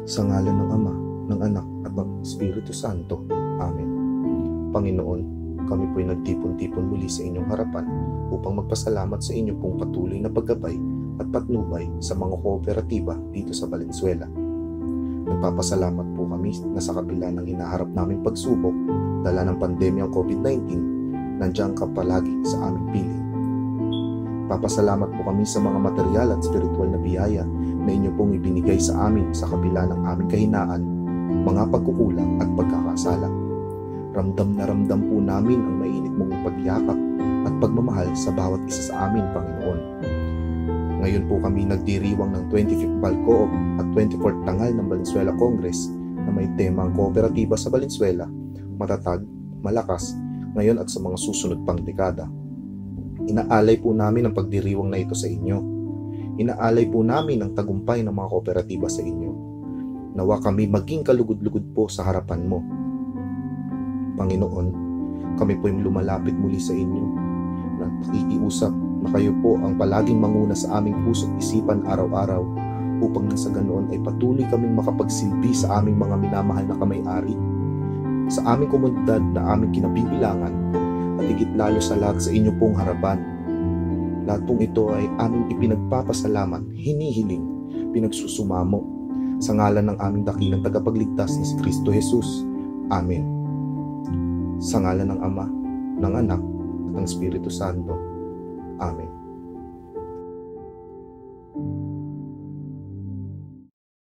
Sa ngalan ng Ama, ng Anak, at ng Espiritu Santo. Amen. Panginoon, kami po'y nagtipon-tipon muli sa inyong harapan upang magpasalamat sa inyo pong patuloy na paggabay at patnubay sa mga kooperatiba dito sa Valenzuela. Nagpapasalamat po kami na sa kabila ng hinaharap naming pagsubok dala ng pandemyang COVID-19, nandiyan ka palagi sa aming piling. Papasalamat po kami sa mga material at spiritual na biyaya na inyo pong ibinigay sa amin sa kabila ng aming kahinaan, mga pagkukulang at pagkakasala. Ramdam na ramdam po namin ang mainit mong pagyakap at pagmamahal sa bawat isa sa amin, Panginoon. Ngayon po kami nagdiriwang ng 25th Balcoop at 24th Tangal ng Valenzuela Congress na may temang kooperatiba sa Valenzuela, matatag, malakas, ngayon at sa mga susunod pang dekada. Inaalay po namin ang pagdiriwang na ito sa inyo. Inaalay po namin ang tagumpay ng mga kooperatiba sa inyo. Nawa kami maging kalugod-lugod po sa harapan mo. Panginoon, kami po'y lumalapit muli sa inyo na pakikiusap na kayo po ang palaging manguna sa aming puso't isipan araw-araw upang nang sa ganoon ay patuloy kaming makapagsilbi sa aming mga minamahal na kamay-ari, sa aming komunidad na aming kinabibilangan, at higit lalo sa lahat sa inyo pong harapan. Lahat pong ito ay aming ipinagpapasalamat, hinihiling, pinagsusumamo sa ngalan ng aming dakilang tagapagligtas na si Kristo Jesus. Amen. Sa ngalan ng Ama, ng Anak, at ng Espiritu Santo. Amen.